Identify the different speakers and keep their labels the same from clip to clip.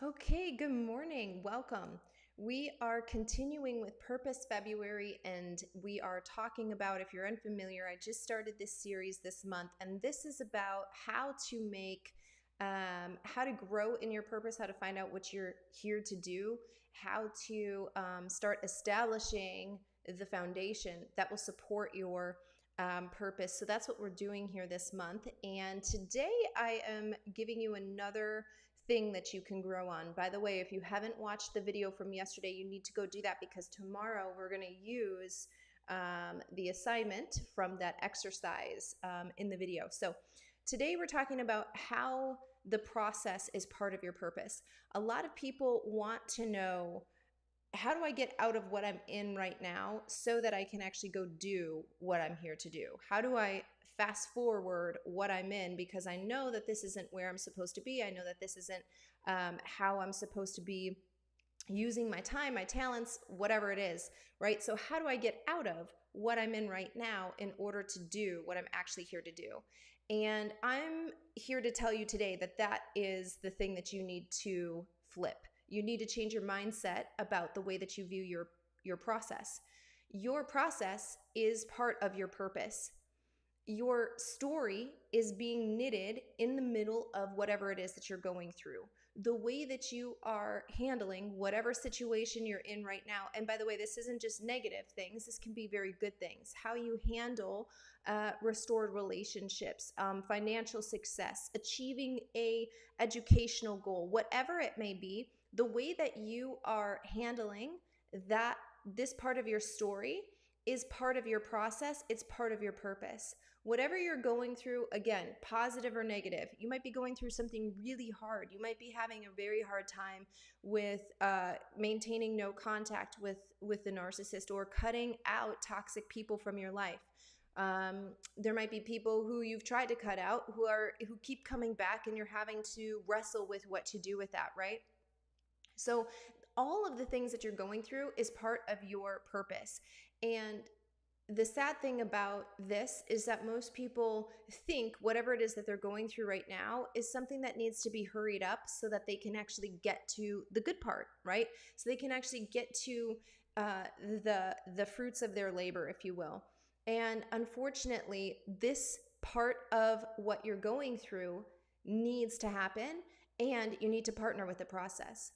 Speaker 1: Okay, good morning. Welcome. We are continuing with Purpose February, and we are talking about, if you're unfamiliar, I just started this series this month, and this is about how to how to grow in your purpose, how to find out what you're here to do, how to start establishing the foundation that will support your purpose. So that's what we're doing here this month. And today I am giving you another thing that you can grow on. By the way, if you haven't watched the video from yesterday, you need to go do that, because tomorrow we're going to use the assignment from that exercise in the video. So today we're talking about how the process is part of your purpose. A lot of people want to know, how do I get out of what I'm in right now so that I can actually go do what I'm here to do? How do I fast forward what I'm in, because I know that this isn't where I'm supposed to be. I know that this isn't how I'm supposed to be using my time, my talents, whatever it is, right? So how do I get out of what I'm in right now in order to do what I'm actually here to do? And I'm here to tell you today that that is the thing that you need to flip. You need to change your mindset about the way that you view your process. Your process is part of your purpose. Your story is being knitted in the middle of whatever it is that you're going through. The way that you are handling whatever situation you're in right now, and by the way, this isn't just negative things, this can be very good things. How you handle restored relationships, financial success, achieving a educational goal, whatever it may be, the way that you are handling this part of your story is part of your process. It's part of your purpose. Whatever you're going through, again, positive or negative, you might be going through something really hard. You might be having a very hard time with maintaining no contact with the narcissist, or cutting out toxic people from your life. There might be people who you've tried to cut out who keep coming back, and you're having to wrestle with what to do with that, right? So all of the things that you're going through is part of your purpose. And the sad thing about this is that most people think whatever it is that they're going through right now is something that needs to be hurried up so that they can actually get to the good part, right? So they can actually get to the fruits of their labor, if you will. And unfortunately, this part of what you're going through needs to happen, and you need to partner with the process.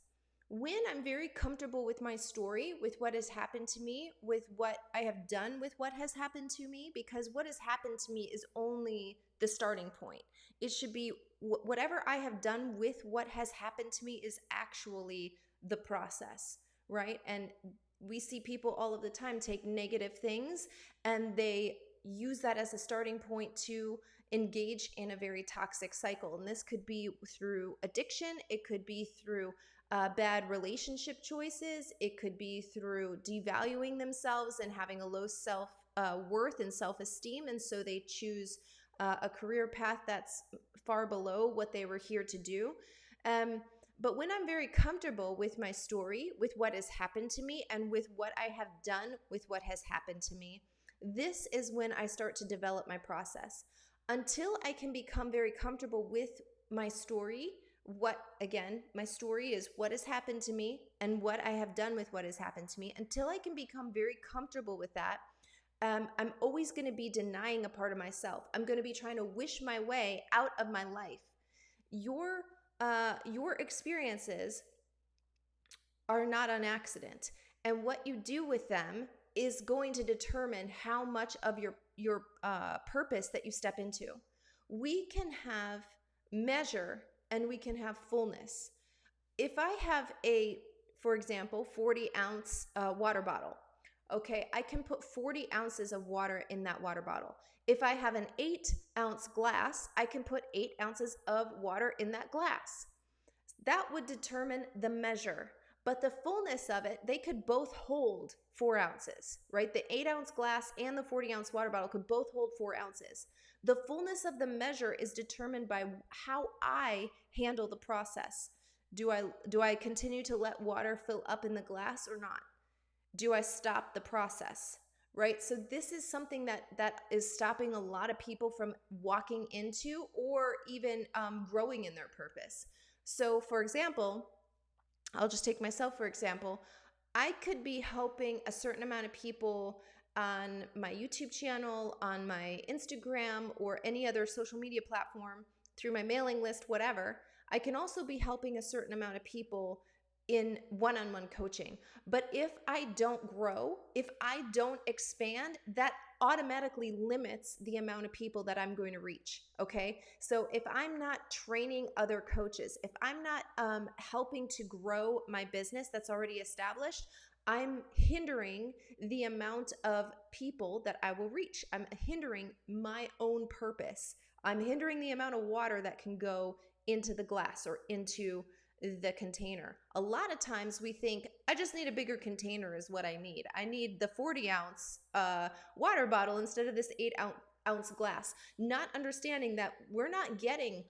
Speaker 1: When I'm very comfortable with my story, with what has happened to me, with what I have done with what has happened to me, because what has happened to me is only the starting point. It should be whatever I have done with what has happened to me is actually the process, right? And we see people all of the time take negative things and they use that as a starting point to engage in a very toxic cycle. And this could be through addiction. It could be through bad relationship choices. It could be through devaluing themselves and having a low self worth and self-esteem. And so they choose a career path that's far below what they were here to do. But when I'm very comfortable with my story, with what has happened to me, and with what I have done with what has happened to me, this is when I start to develop my process. Until I can become very comfortable with my story, my story is what has happened to me and what I have done with what has happened to me. Until I can become very comfortable with that, I'm always going to be denying a part of myself. I'm going to be trying to wish my way out of my life. Your experiences are not an accident, and what you do with them is going to determine how much of your purpose that you step into. We can have measure and we can have fullness. If I have for example, 40-ounce water bottle, okay, I can put 40 ounces of water in that water bottle. If I have an 8-ounce glass, I can put 8 ounces of water in that glass. That would determine the measure. But the fullness of it, they could both hold 4 ounces, right? The 8-ounce glass and the 40-ounce water bottle could both hold 4 ounces. The fullness of the measure is determined by how I handle the process. Do I continue to let water fill up in the glass or not? Do I stop the process, right? So this is something that is stopping a lot of people from walking into or even growing in their purpose. So for example, I'll just take myself, for example. I could be helping a certain amount of people on my YouTube channel, on my Instagram, or any other social media platform, through my mailing list, whatever. I can also be helping a certain amount of people in one-on-one coaching. But if I don't grow, if I don't expand, that automatically limits the amount of people that I'm going to reach. Okay. So if I'm not training other coaches, if I'm not helping to grow my business that's already established, I'm hindering the amount of people that I will reach. I'm hindering my own purpose. I'm hindering the amount of water that can go into the glass or into the container. A lot of times we think, I just need a bigger container is what I need. I need the 40-ounce water bottle instead of this 8-ounce glass. Not understanding that we're not getting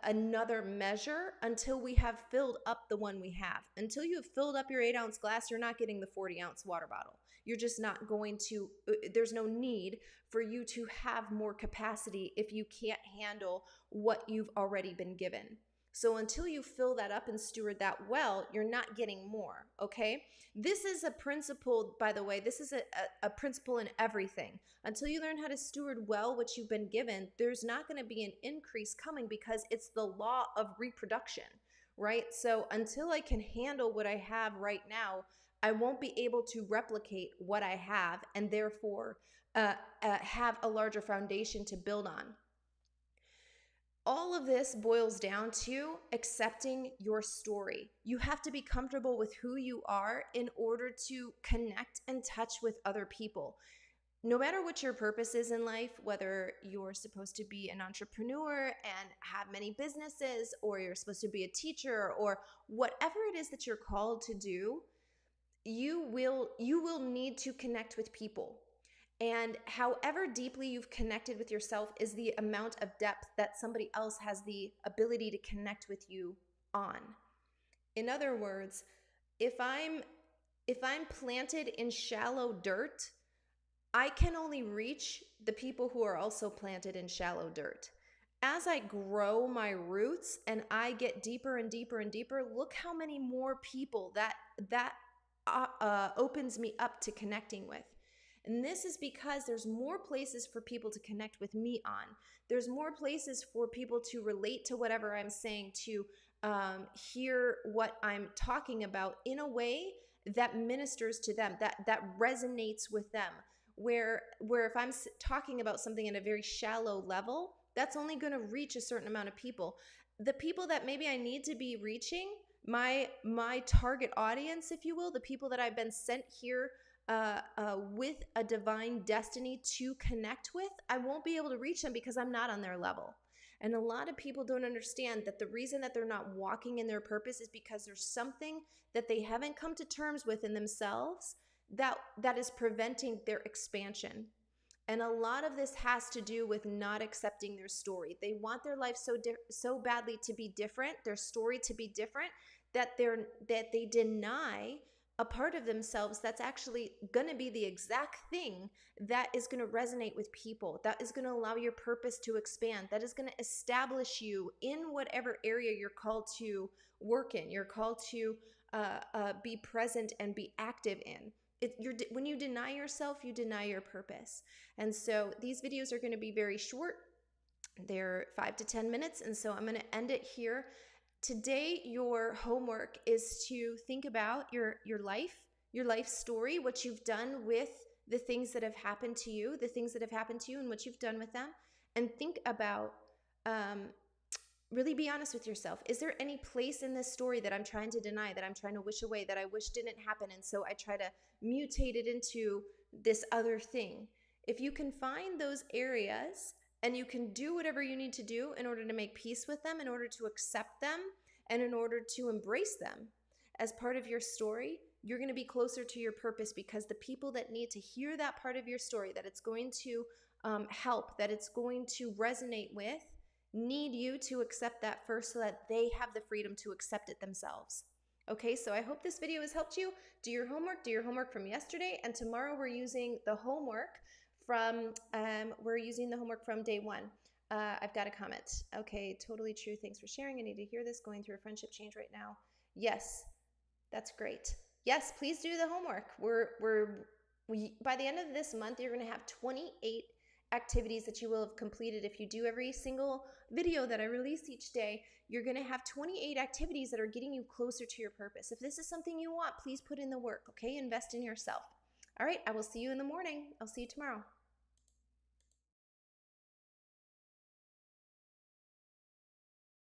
Speaker 1: another measure until we have filled up the one we have. Until you have filled up your 8-ounce glass, you're not getting the 40-ounce water bottle. You're just not going to, there's no need for you to have more capacity if you can't handle what you've already been given. So until you fill that up and steward that well, you're not getting more, okay? This is a principle, by the way, this is a principle in everything. Until you learn how to steward well what you've been given, there's not going to be an increase coming because it's the law of reproduction, right? So until I can handle what I have right now, I won't be able to replicate what I have and therefore have a larger foundation to build on. All of this boils down to accepting your story. You have to be comfortable with who you are in order to connect and touch with other people. No matter what your purpose is in life, whether you're supposed to be an entrepreneur and have many businesses, or you're supposed to be a teacher, or whatever it is that you're called to do, you will need to connect with people. And however deeply you've connected with yourself is the amount of depth that somebody else has the ability to connect with you on. In other words, if I'm planted in shallow dirt, I can only reach the people who are also planted in shallow dirt. As I grow my roots and I get deeper and deeper and deeper, look how many more people that opens me up to connecting with. And this is because there's more places for people to connect with me on. There's more places for people to relate to whatever I'm saying, to hear what I'm talking about in a way that ministers to them, that resonates with them. Where if I'm talking about something at a very shallow level, that's only going to reach a certain amount of people. The people that maybe I need to be reaching, my target audience, if you will, the people that I've been sent here with a divine destiny to connect with, I won't be able to reach them because I'm not on their level. And a lot of people don't understand that the reason that they're not walking in their purpose is because there's something that they haven't come to terms with in themselves that is preventing their expansion. And a lot of this has to do with not accepting their story. They want their life so badly to be different, their story to be different, that they deny a part of themselves that's actually going to be the exact thing that is going to resonate with people, that is going to allow your purpose to expand, that is going to establish you in whatever area you're called to work in, you're called to be present and be active in. When you deny yourself, you deny your purpose. And so these videos are going to be very short. They're 5 to 10 minutes. And so I'm going to end it here. Today, your homework is to think about your life story, what you've done with the things that have happened to you, and what you've done with them. And think about, really be honest with yourself. Is there any place in this story that I'm trying to deny, that I'm trying to wish away, that I wish didn't happen? And so I try to mutate it into this other thing. If you can find those areas and you can do whatever you need to do in order to make peace with them, in order to accept them, and in order to embrace them as part of your story, you're going to be closer to your purpose, because the people that need to hear that part of your story, that it's going to help, that it's going to resonate with, need you to accept that first so that they have the freedom to accept it themselves. Okay, so I hope this video has helped you. Do your homework from yesterday, and tomorrow we're using the homework from day one. I've got a comment. Okay, totally true. Thanks for sharing. I need to hear this. Going through a friendship change right now. Yes, that's great. Yes, please do the homework. We by the end of this month, you're going to have 28 activities that you will have completed. If you do every single video that I release each day, you're going to have 28 activities that are getting you closer to your purpose. If this is something you want, please put in the work, okay? Invest in yourself. All right, I will see you in the morning. I'll see you tomorrow.